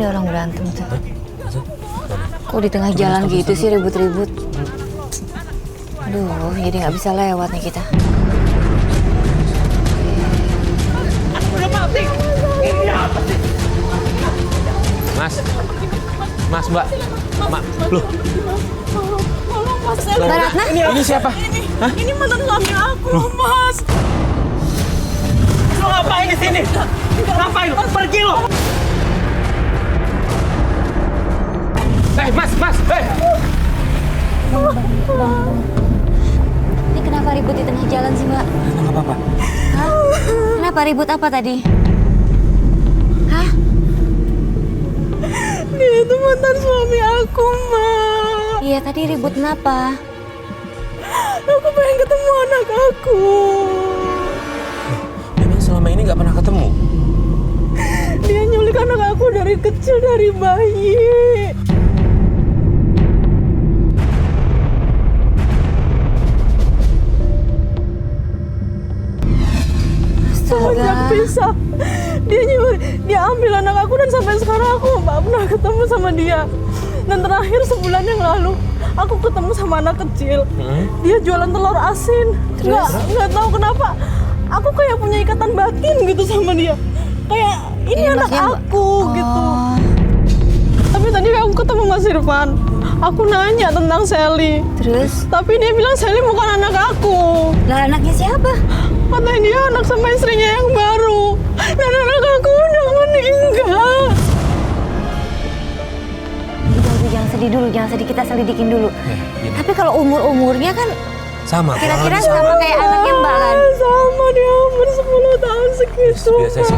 ada orang berantem tuh. Kok di tengah jalan gitu sih ribut-ribut? Aduh, jadi nggak bisa lewat nih kita. Mas, Mbak. Loh. Mbak Ratna? Ini siapa? Hah? Ini mantan suami aku, Mas. Lo ngapain di sini? Ngapain? Pergi lo. Mas. Ini kenapa ribut di tengah jalan sih, Mbak? Nggak apa-apa. Hah? Kenapa ribut apa tadi? Hah? Dia itu mantan suami aku, Mbak. Iya, tadi ribut kenapa? Aku pengen ketemu anak aku. Memang selama ini nggak pernah ketemu? Dia nyulik anak aku dari kecil, dari bayi. Semenjak pisah, dia ambil anak aku dan sampai sekarang aku nggak pernah ketemu sama dia. Dan terakhir sebulan yang lalu, aku ketemu sama anak kecil. Dia jualan telur asin. Nggak tahu kenapa, aku kayak punya ikatan batin gitu sama dia. Kayak ini anak aku gitu. Tapi tadi aku ketemu Mas Irfan. Aku nanya tentang Sally. Terus? Tapi dia bilang Sally bukan anak aku. Lah anaknya siapa? Katanya dia anak sama istrinya yang baru. Dan anak aku udah meninggal. Udah, jangan sedih dulu, jangan sedih. Kita selidikin dulu. Tapi kalau umurnya kan Sama. kira-kira sama kayak anaknya Mbak kan? Sama, dia umur 10 tahun segitu. Biasa sih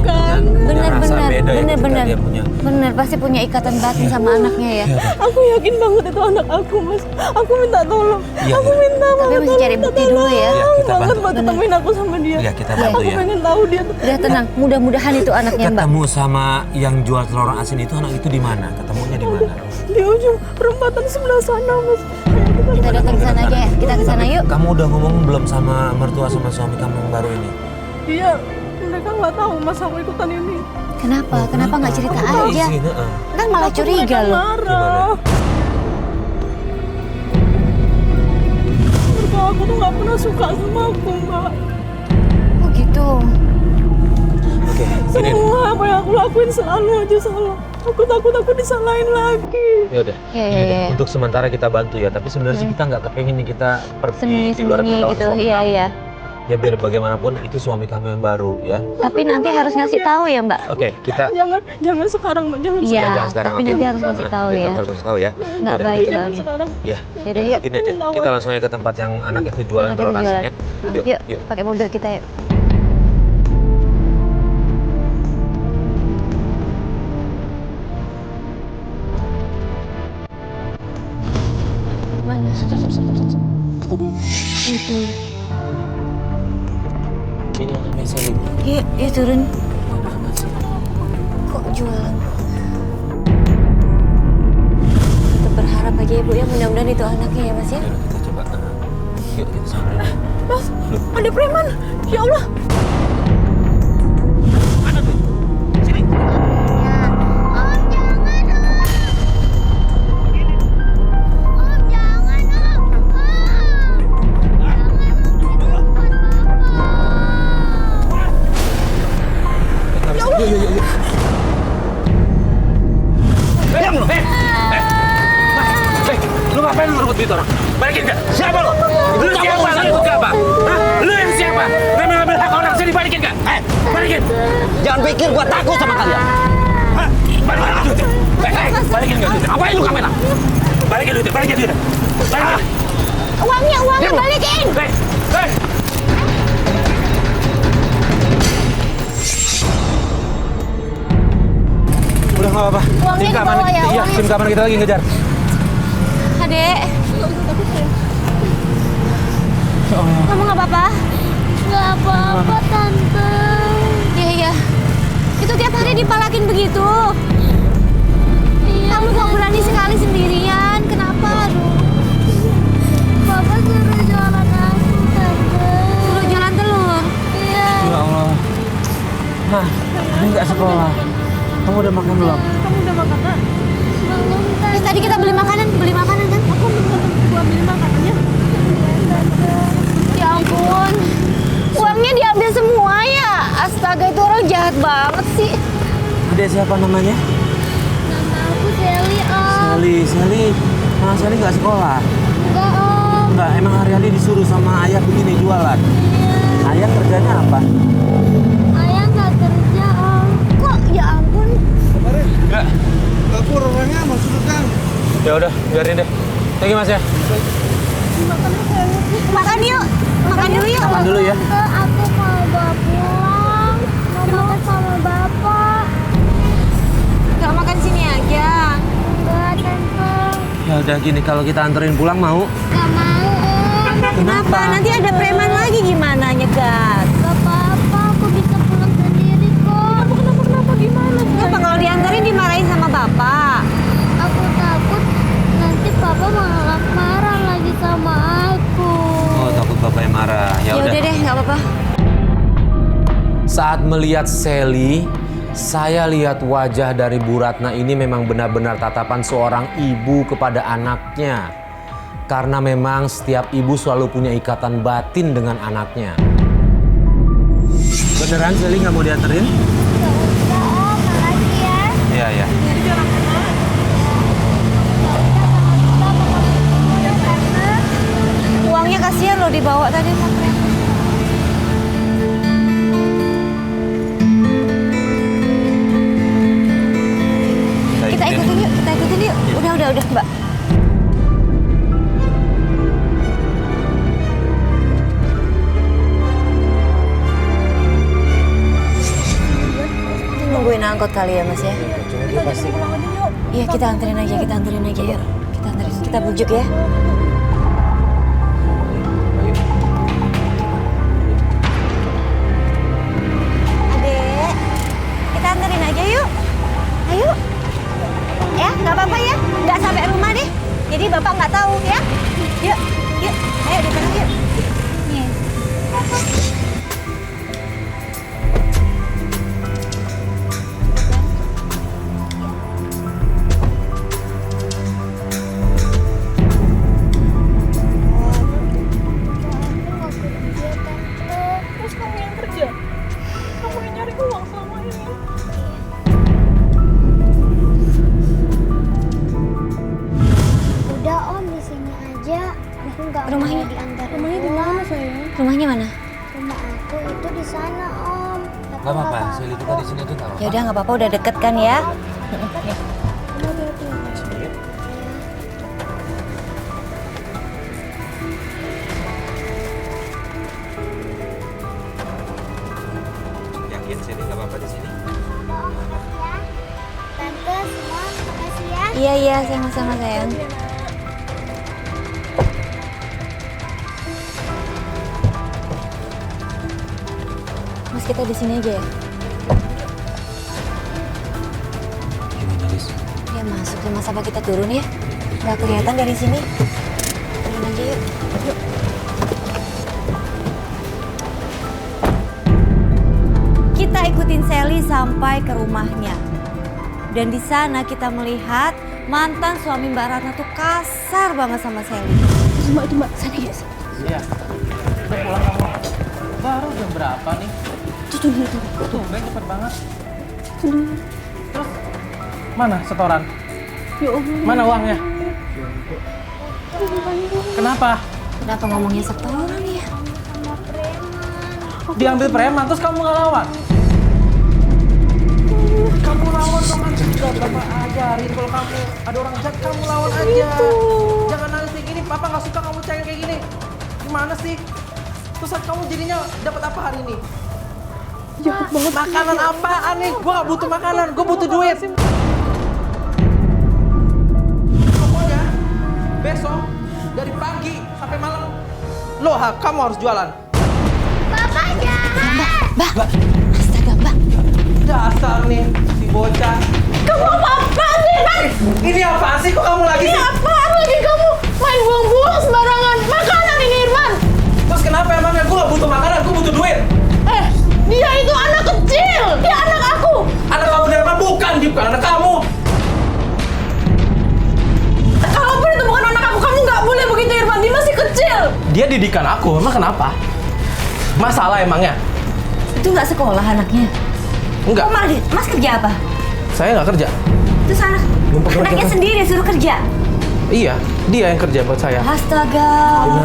kan memang punya rasa beda ya ketika dia punya. Bener, pasti punya ikatan batin sama anaknya ya. Aku yakin banget itu anak aku, Mas. Aku minta tolong. Iya, Aku minta Tapi banget mesti cari bukti dulu ya. Iya, kita banget bantu. buat ketemuin aku sama dia. Iya, kita bantu Aku ya. pengen tahu dia tuh. Udah tenang, mudah-mudahan itu anaknya Mbak. Ketemu sama yang jual telur asin itu, anak itu di mana? Ketemunya di mana? Di ujung perempatan sebelah sana, Mas. Ayo Kita datang ke sana aja ya. Kita ke sana yuk. Kamu udah ngomong belum sama mertua sama suami kamu yang baru ini? Iya, mereka nggak tahu Mas aku ikutan ini. Kenapa? Kenapa nggak cerita Kamu nggak aja? izin, heeh. Kan malah curiga Mereka loh. marah. Mertua aku tuh nggak pernah suka sama aku, Mbak. Oh gitu. Oke, gini deh. Semua apa yang aku lakuin selalu aja salah. Aku takut aku disalahin lagi. Ya udah. Iya, Gini iya, deh, iya. Untuk sementara kita bantu ya, tapi sebenarnya sih kita nggak kepengen nih kita pergi di luar Sembunyi-sembunyi ketahuan gitu. suami Iya, kamu. iya. Ya biar bagaimanapun itu suami kamu yang baru ya. Tapi nanti harus ngasih tahu ya Mbak. Oke, kita Jangan sekarang, Mbak. Jangan Iya, jangan sekarang. tapi oke? nanti harus ngasih tahu Kita ya. harus tahu ya. Nggak Udah. baik jangan soalnya. sekarang. Ya. Yaudah yuk. Gini deh, kita langsung aja ke tempat yang anak itu jualan Anak telur itu asin jualan. ya. Yuk, pakai mobil kita yuk. Mana? Itu. Ini namanya Sally. Yuk turun. Kok jualan? Kita berharap aja ya Bu ya, mudah-mudahan itu anaknya ya Mas ya. Yaudah, kita coba. Yuk kita samperin. Mas, ada preman. Ya Allah. Mana tuh? Sini. Diam lu, lu ngapain lu rebut duit orang? Balikin gak? Siapa lu? Lu siapa? Lu itu siapa? Hah? Lu yang siapa? Ngambil hak orang saya dibalikin gak? Balikin! Jangan pikir gua takut sama kalian. Hah? Balikin duitnya! Balikin gak duitnya? Apain lu kamera? Balikin duitnya, balikin duitnya! Balikin! Uangnya balikin! Hei! Hei! Udah nggak apa-apa. Uangnya dibawa ya, Iya, uangnya. tim keamanan kita lagi ngejar. Adek, kamu nggak apa-apa? Nggak apa-apa, Tante. Iya, iya. Itu tiap hari dipalakin begitu. Iya, Kamu kok berani sekali sendirian? Kenapa? Aduh. Bapak suruh jualan aku, Tante. Suruh jualan telur. Iya. Ya Allah. Nah, ini nggak sekolah. Kamu udah makan belum? Kamu udah makan, Nak? Belum, Tante. Tadi kita beli makanan kan? Aku minta gua ambil makanannya. Ya ampun. Uangnya diambil semua ya. Astaga, itu orang jahat banget sih. Adek siapa namanya? Nama aku Sally, Om. Sally. Nah, Sally nggak sekolah? Enggak, Om. Enggak, emang hari-hari disuruh sama ayah begini jualan. Ayah kerjanya apa? Ayah nggak kerja, Om. Kok ya ampun. Enggak. Dapur orangnya maksudnya Kang. Ya udah, biarin deh. Thank you Mas ya. Makan yuk. Makan dulu yuk. Makan dulu ya. Tante, aku mau bawa pulang. Mau makan sama Bapak. Gak makan sini aja. Enggak, Tante. Ya udah gini, kalau kita anterin pulang mau? Gak mau, Om. Kenapa? Nanti ada preman lagi gimana nyegat? Gak apa-apa, aku bisa pulang sendiri kok. Kenapa gimana? Kenapa kalau diantarin dimarahin sama bapak? Aku takut nanti Papa malah marah lagi sama aku. Oh, takut bapaknya marah. Ya Ya udah deh, nggak apa-apa. Saat melihat Sally, saya lihat wajah dari Bu Ratna ini memang benar-benar tatapan seorang ibu kepada anaknya. Karena memang setiap ibu selalu punya ikatan batin dengan anaknya. Beneran Sally nggak mau dianterin? Udah, Om, makasih ya. Iya, iya. Uangnya kasihan loh dibawa tadi sama preman. Kita ikutin yuk. Udah, Mbak. Nungguin angkot kali ya, Mas ya? Iya, kita anterin aja yuk. Kita bujuk ya. Adek, kita anterin aja yuk. Ayo. Ya, nggak apa-apa ya. Nggak sampai rumah deh. Jadi Bapak nggak tahu ya. Yuk. Ayo di sana yuk. Nih. Terus kamu yang kerja? Kamu yang nyari uang selama ini? Udah, Om, di sini aja. Aku nggak Rumahnya? mau diantar. Rumahnya di mana, sayang? Rumahnya mana? Rumah aku itu di sana, Om. Tapi Gak apa-apa, Sally kita di sini aja nggak Ya apa-apa. udah nggak apa-apa, udah deket kan ya. Yakin Sally nggak apa-apa di sini? Om, makasih ya. Tante, semua makasih ya. Iya, sama-sama sayang. Mas, kita di sini aja ya. Gimana Lis? Ya masuk, Mas, apa kita turun ya? Nggak kelihatan dari sini. Turun aja yuk. Kita ikutin Sally sampai ke rumahnya. Dan di sana kita melihat mantan suami Mbak Ratna tuh kasar banget sama Sally. Mbak, sana ya. Iya. Udah pulang kamu. Baru jam berapa nih? Tuh. Tumben cepet banget. Terus mana setoran? Ya Allah. Mana uangnya? Kenapa? Kenapa ngomongnya setoran ya? Diambil preman terus kamu nggak lawan? Kamu lawan dong, kan sudah Bapak ajarin kalau kamu ada orang jahat kamu lawan aja. Jangan nangis kayak gini, Papa nggak suka kamu cengeng kayak gini. Gimana sih? Terus kamu jadinya dapat apa hari ini? Jahat banget. Makanan apaan nih? Gua gak butuh makanan, gua butuh duit. Pokoknya besok dari pagi sampai malam kamu harus jualan. Bapak jahat. Mbak, astaga Mbak. Dasar nih si bocah. Kamu apa-apaan sih, Mas? Ini apaan sih? Kok kamu lagi Ini sih? apaan lagi kamu? Main buang-buang sembarangan. Makanan ini, Irman. Terus kenapa emangnya? Gue gak butuh makanan, gue butuh duit. Dia itu anak kecil. Dia anak aku. Anak kamu dari mana? Bukan bukan anak kamu. Kalaupun itu bukan anak aku, kamu nggak boleh begitu Irfan. Dia masih kecil. Dia didikan aku, emang kenapa? Masalah emangnya? Itu nggak sekolah anaknya. Enggak, Oh, malah Mas kerja apa? saya nggak kerja. Terus anaknya sendiri suruh kerja. Iya, dia yang kerja buat saya. Astaga,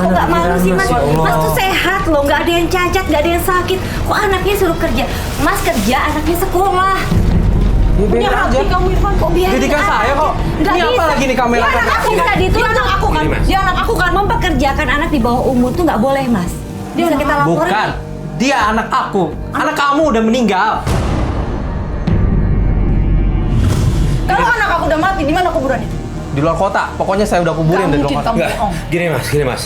kok nggak malu sih Mas? Ya Allah. Mas tuh sehat loh, nggak ada yang cacat, nggak ada yang sakit. Kok anaknya suruh kerja? Mas kerja, anaknya sekolah. Ya, Punya biarin hati aja. kamu Irfan. Kok biarin Didikan aja? saya kok. Nggak Ini apa bisa. lagi nih kamera? Dia anak aku kan, dia anak aku kan. Ini, Mas. Dia anak aku kan. Mempekerjakan anak di bawah umur tuh nggak boleh Mas. Dia bisa kita laporin. Bukan, dia anak aku. Anak kamu udah meninggal. Kalau anak aku udah mati, di mana kuburannya? Di luar kota. Pokoknya saya udah kuburin Nggak di luar mungkin kota. kamu Enggak, bohong. gini mas.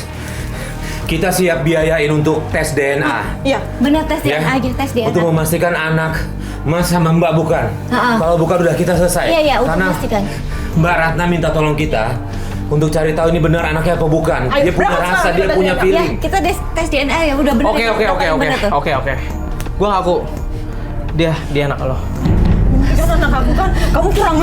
Kita siap biayain untuk tes DNA. Iya. Bener tes Ya, DNA aja, tes DNA. untuk memastikan anak Mas sama Mbak bukan. Ha-ha. Kalau bukan udah kita selesai. Iya, iya, untuk Karena memastikan. Mbak Ratna minta tolong kita untuk cari tahu ini benar anaknya apa bukan. Ayo, Dia punya berangkat rasa, sekarang, dia kita punya tes Ya, feeling. kita tes DNA ya, udah bener. Oke. Bener tuh. Gua ngaku. Dia anak lo. Kan anak aku kan, kamu kurang.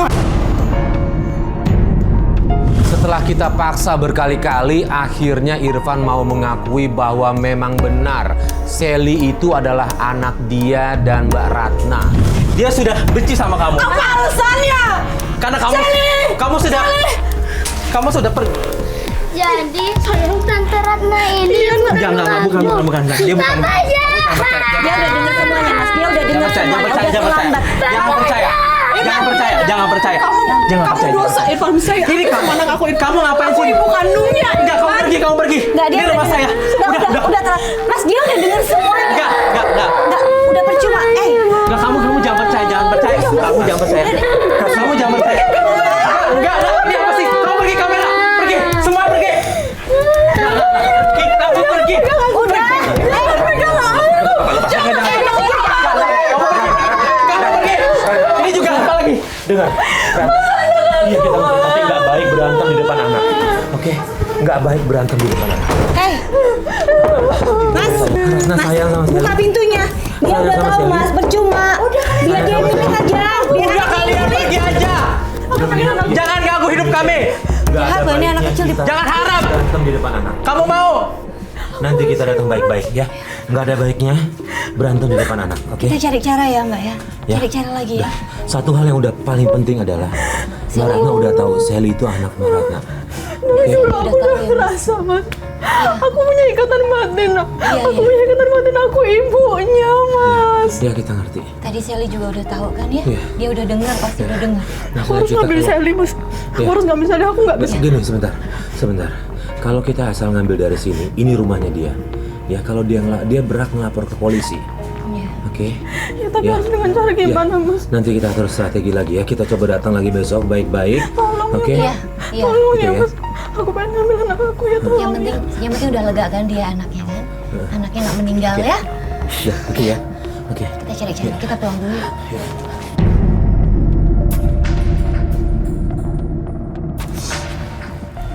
Setelah kita paksa berkali-kali, akhirnya Irfan mau mengakui bahwa memang benar Sally itu adalah anak dia dan Mbak Ratna. Dia sudah benci sama kamu. Apa alasannya? Karena kamu sudah pergi. Jadi Tante Ratna ini Enggak, bukan. Dia bukan. Papa jahat. Dia udah denger semuanya Mas, dia udah denger semuanya. Udah terlambat. Jangan percaya. Kamu dosa Irfan saya. Ini kamu anak aku. Kamu ngapain Aku sih? ibu kandungnya. Enggak, kamu pergi. Enggak, dia Ini rumah saya. Udah terlambat. Mas, dia udah denger semuanya. Enggak. Enggak, udah percuma. Enggak, kamu jangan percaya. Kamu jangan percaya. Kamu jangan percaya. Enggak. Ini apa sih? Kamu pergi kamera. Pergi. Semua pergi. Kamu pergi. Udah. Kamu pergi. Ini juga apa lagi? Dengar. Iya, kita ngerti, tapi nggak baik berantem di depan anak. Oke? Nggak baik berantem di depan anak. Mas, Ratna sayang sama buka Sally. pintunya. Dia Sayang udah sama tahu Sally. Mas, percuma. Biar dia milih aja. Biar Udah kalian pergi aja. Jangan ganggu hidup kami. Nggak Jahat ada loh, ini anak baiknya kecil di- kita Jangan harap. berantem di depan anak. Kamu mau? Nanti kita datang baik-baik ya. Nggak ada baiknya berantem di depan anak. Oke? Kita cari cara ya Mbak ya. Ya. Cari cara lagi ya. Satu hal yang udah paling penting adalah Mbak Ratna udah tahu Sally itu anak Mbak Ratna. Oke? Aku udah ngerasa Mas. Aku punya ikatan batin. Aku iya. punya ikatan batin. Aku ibunya Mas. Ya kita ngerti. Tadi Sally juga udah tahu kan ya? Iya. Dia udah dengar, pasti udah dengar. Nah, Aku harus kita ngambil keluar. Sally Mas. Aku Iya. harus ngambil Sally. Aku nggak bisa. Gini, sebentar. Kalau kita asal ngambil dari sini, ini rumahnya dia. Ya, kalau dia berhak ngelapor ke polisi. Iya. Oke? Ya, tapi Ya. harus dengan cara gimana Ya. Mas? Nanti kita atur strategi lagi ya. Kita coba datang lagi besok baik-baik. Tolong Oke? Iya, iya. Tolong Gitu ya ya. Mas. Aku pengen ngambil anak aku ya tolong. Yang penting udah lega kan dia anaknya kan? Anaknya nggak meninggal ya? Ya, gitu ya. Oke. Kita cari cara, kita pulang dulu.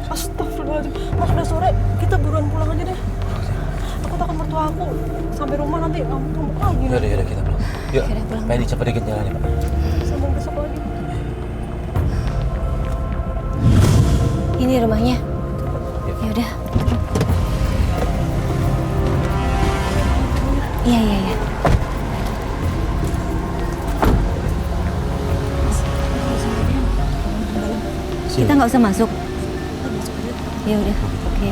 Astagfirullahaladzim. Mas udah sore, kita buruan pulang aja deh. Aku takut mertua aku sampai rumah nanti ngamuk lagi. Yaudah kita pulang. Yuk, Yaudah, pulang. Pak Edi cepet dikit jalannya, Pak. Sambung besok lagi. Ini rumahnya. Ya udah. Iya. Kita nggak usah masuk. Ya udah. Oke.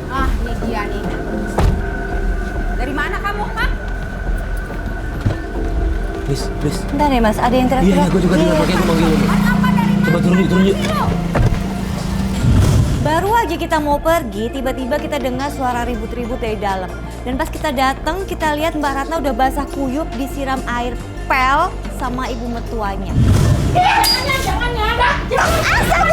Ah, ini dia nih. Dari mana kamu, Pak? Please. Bentar ya Mas, ada yang Iya, teriak-teriak. gue juga dengar pakai gue manggil lu. Coba turun yuk. Baru aja kita mau pergi, tiba-tiba kita dengar suara ribut-ribut dari dalam. Dan pas kita datang, kita lihat Mbak Ratna udah basah kuyup, disiram air pel sama ibu mertuanya. Jangan ya, Mbak. Jangan.